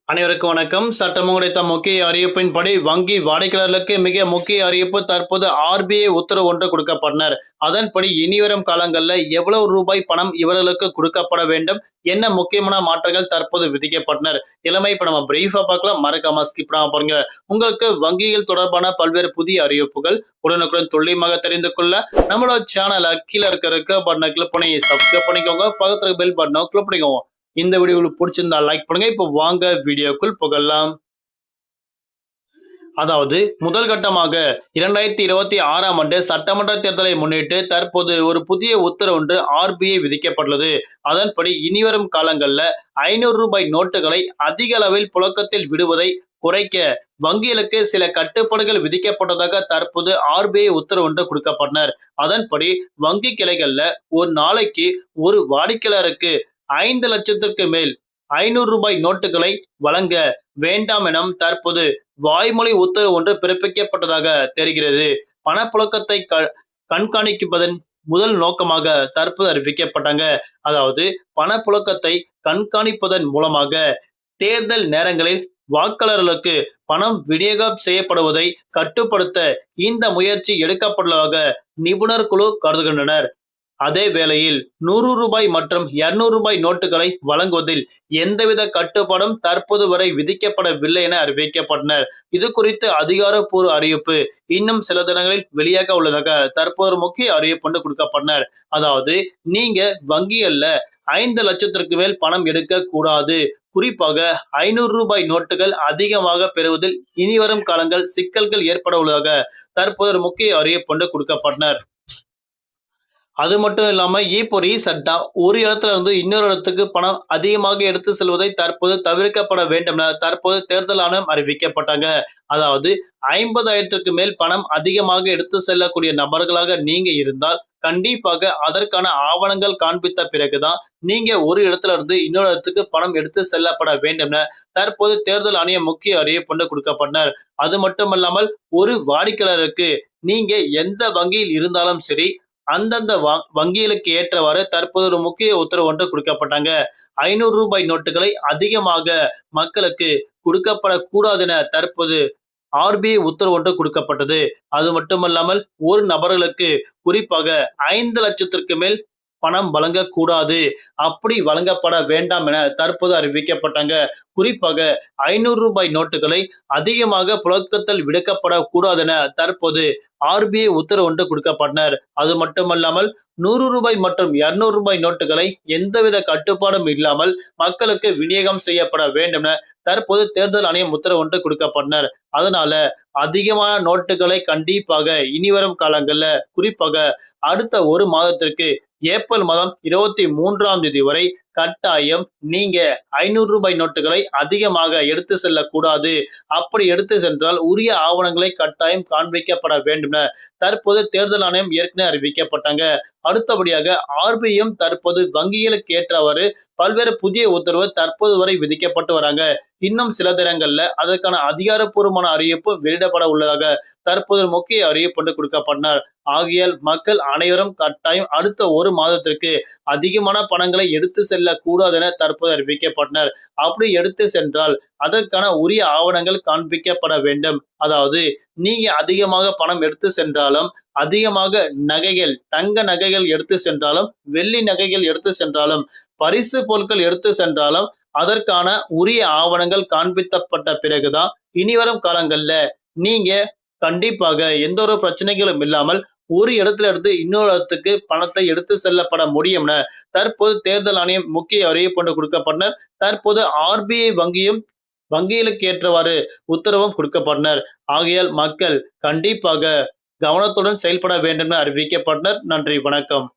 அனைவருக்கும் வணக்கம். சட்டம் கிடைத்த முக்கிய அறிவிப்பின்படி வங்கி வாடிக்கையாளர்களுக்கு மிக முக்கிய அறிவிப்பு. தற்போது ஆர்பிஐ உத்தரவு ஒன்று கொடுக்கப்பட்டனர். அதன்படி இனிவரும் காலங்களில் எவ்வளவு ரூபாய் பணம் இவர்களுக்கு கொடுக்கப்பட வேண்டும், என்ன முக்கியமான மாற்றங்கள் தற்போது விதிக்கப்பட்டனர் இளமை. இப்ப நம்ம பிரீஃபா பார்க்கலாம், மறக்காம ஸ்கிப் பண்ணாம பாருங்க. உங்களுக்கு வங்கிகள் தொடர்பான பல்வேறு புதிய அறிவிப்புகள் உடனுக்குடன் துல்லியமாக தெரிந்து கொள்ள நம்மளோட சேனலை கீழே இருக்க பட்டனை கிளிக் பண்ணி சப்ஸ்கிரைப் பண்ணிக்கோங்க. பக்கத்துல பெல் பட்டனை கிளிக் பண்ணிக்கோங்க. இந்த வீடியோ உங்களுக்கு பிடிச்சிருந்தா லைக் பண்ணுங்க. இப்போ வாங்க வீடியோக்குள் புகழலாம். அதாவது முதல் கட்டமாக 2026ஆம் ஆண்டு சட்டமன்ற தேர்தலை முன்னிட்டு தற்போது ஒரு புதிய உத்தரவு ஒன்று ஆர்பிஐ விதிக்கப்பட்டுள்ளது. அதன்படி இனிவரும் காலங்களில் 500 ரூபாய் நோட்டுகளை அதிக அளவில் புழக்கத்தில் விடுவதை குறைக்க வங்கிகளுக்கு சில கட்டுப்பாடுகள் விதிக்கப்பட்டதாக தற்போது ஆர்பிஐ உத்தரவு ஒன்று கொடுக்கப்பட்டனர். அதன்படி வங்கி கிளைகள்ல ஒரு நாளைக்கு ஒரு வாடிக்கையாளருக்கு 5 லட்சத்திற்கு மேல் 500 ரூபாய் நோட்டுகளை வழங்க வேண்டாம் என தற்போது வாய்மொழி உத்தரவு ஒன்று பிறப்பிக்கப்பட்டதாக தெரிகிறது. பணப்புழக்கத்தை கண்காணிப்பதன் முதல் நோக்கமாக தற்போது அறிவிக்கப்பட்டாங்க. அதாவது பணப்புழக்கத்தை கண்காணிப்பதன் மூலமாக தேர்தல் நேரங்களில் வாக்காளர்களுக்கு பணம் விநியோகம் செய்யப்படுவதை கட்டுப்படுத்த இந்த முயற்சி எடுக்கப்பட்டுள்ளதாக நிபுணர் குழு கருதுகின்றனர். அதே வேளையில் 100 ரூபாய் மற்றும் 200 ரூபாய் நோட்டுகளை வழங்குவதில் எந்தவித கட்டுப்பாடும் தற்போது வரை விதிக்கப்படவில்லை என அறிவிக்கப்பட்டனர். இது குறித்து அதிகாரப்பூர்வ அறிவிப்பு இன்னும் சில தினங்களில் வெளியாக உள்ளதாக தற்போது முக்கிய அறிவிப்பு ஒன்று கொடுக்கப்பட்டனர். அதாவது நீங்க வங்கிகள்ல 5 லட்சத்திற்கு மேல் பணம் எடுக்க கூடாது. குறிப்பாக 500 ரூபாய் நோட்டுகள் அதிகமாக பெறுவதில் இனிவரும் காலங்கள் சிக்கல்கள் ஏற்பட உள்ளதாக தற்போது முக்கிய அறிவிப்பு ஒன்று கொடுக்கப்பட்டனர். அது மட்டும் இல்லாம இப்போ ரீசெண்டா ஒரு இடத்துல இருந்து இன்னொரு இடத்துக்கு பணம் அதிகமாக எடுத்து செல்வதை தற்போது தவிர்க்கப்பட வேண்டும் என தற்போது தேர்தல் ஆணையம் அறிவிக்கப்பட்டாங்க. அதாவது 50,000க்கு மேல் பணம் அதிகமாக எடுத்து செல்லக்கூடிய நபர்களாக நீங்க இருந்தால் கண்டிப்பாக அதற்கான ஆவணங்கள் காண்பித்த பிறகுதான் நீங்க ஒரு இடத்துல இருந்து இன்னொரு இடத்துக்கு பணம் எடுத்து செல்லப்பட வேண்டும் என தற்போது தேர்தல் ஆணையம் முக்கிய அறிவிப்பு கொடுக்கப்பட்டனர். அது மட்டுமல்லாமல் ஒரு வாடிக்கையாளருக்கு நீங்க எந்த வங்கியில் இருந்தாலும் சரி, அந்தந்த வங்கிகளுக்கு ஏற்றவாறு தற்போது ஒரு முக்கிய உத்தரவு ஒன்று கொடுக்கப்பட்டாங்க. 500 ரூபாய் நோட்டுகளை அதிகமாக மக்களுக்கு கொடுக்கப்படக்கூடாது என தற்போது ஆர்பிஐ உத்தரவு ஒன்று கொடுக்கப்பட்டது. அது மட்டுமல்லாமல் ஒரு நபர்களுக்கு குறிப்பாக 5 லட்சத்திற்கு மேல் பணம் வழங்கக்கூடாது, அப்படி வழங்கப்பட வேண்டாம் என தற்போது அறிவிக்கப்பட்டாங்க. குறிப்பாக 500 ரூபாய் நோட்டுகளை அதிகமாக புழக்கத்தில் விடுக்கப்படக்கூடாது என தற்போது ஆர்பிஐ உத்தரவு ஒன்று கொடுக்கப்பட்டனர். அது மட்டுமல்லாமல் 100 ரூபாய் மற்றும் 200 ரூபாய் நோட்டுகளை எந்தவித கட்டுப்பாடும் இல்லாமல் மக்களுக்கு விநியோகம் செய்யப்பட வேண்டும் என தற்போது தேர்தல் ஆணையம் உத்தரவு ஒன்று கொடுக்கப்பட்டனர். அதனால அதிகமான நோட்டுகளை கண்டிப்பாக இனிவரும் காலங்கள்ல குறிப்பாக அடுத்த ஒரு மாதத்திற்கு ஏப்ரல் மாதம் 23ஆம் தேதி வரை கட்டாயம் நீங்க 500 ரூபாய் நோட்டுகளை அதிகமாக எடுத்து செல்லக்கூடாது. அப்படி எடுத்து சென்றால் உரிய ஆவணங்களை கட்டாயம் காண்பிக்கப்பட வேண்டும் என தற்போது தேர்தல் ஆணையம் ஏற்கனவே அறிவிக்கப்பட்டாங்க. அடுத்தபடியாக ஆர்பிஐயும் தற்போது வங்கிகளுக்கு ஏற்றவாறு பல்வேறு புதிய உத்தரவு தற்போது வரை விதிக்கப்பட்டு வராங்க. இன்னும் சில தினங்கள்ல அதற்கான அதிகாரப்பூர்வமான அறிவிப்பு வெளியிடப்பட உள்ளதாக தற்போது முக்கிய அறிவிப்பு ஒன்று கொடுக்கப்பட்டனர். ஆகையால் மக்கள் அனைவரும் கட்டாயம் அடுத்த ஒரு மாதத்திற்கு அதிகமான பணங்களை எடுத்து செல்லக்கூடாது என தற்போது அறிவிக்கப்பட்டனர். அப்படி எடுத்து சென்றால் அதற்கான உரிய ஆவணங்கள் காண்பிக்கப்பட வேண்டும். அதாவது நீங்க அதிகமாக பணம் எடுத்து சென்றாலும், அதிகமாக நகைகள் தங்க நகைகள் எடுத்து சென்றாலும், வெள்ளி நகைகள் எடுத்து சென்றாலும், பரிசு பொருட்கள் எடுத்து சென்றாலும் அதற்கான உரிய ஆவணங்கள் காண்பிக்கப்பட்ட பிறகுதான் இனிவரும் காலங்கள்ல நீங்க கண்டிப்பாக எந்த ஒரு பிரச்சனைகளும் இல்லாமல் ஒரு இடத்துல இருந்து இன்னொரு இடத்துக்கு பணத்தை எடுத்து செல்லப்பட முடியும் என தற்போது தேர்தல் ஆணையம் முக்கிய அறிவிப்பு ஒன்று கொடுக்கப்பட்டனர். தற்போது ஆர்பிஐ வங்கிகளுக்கு ஏற்றவாறு உத்தரவும் கொடுக்கப்பட்டனர். ஆகையால் மக்கள் கண்டிப்பாக கவனத்துடன் செயல்பட வேண்டும் என அறிவிக்கப்பட்டனர். நன்றி, வணக்கம்.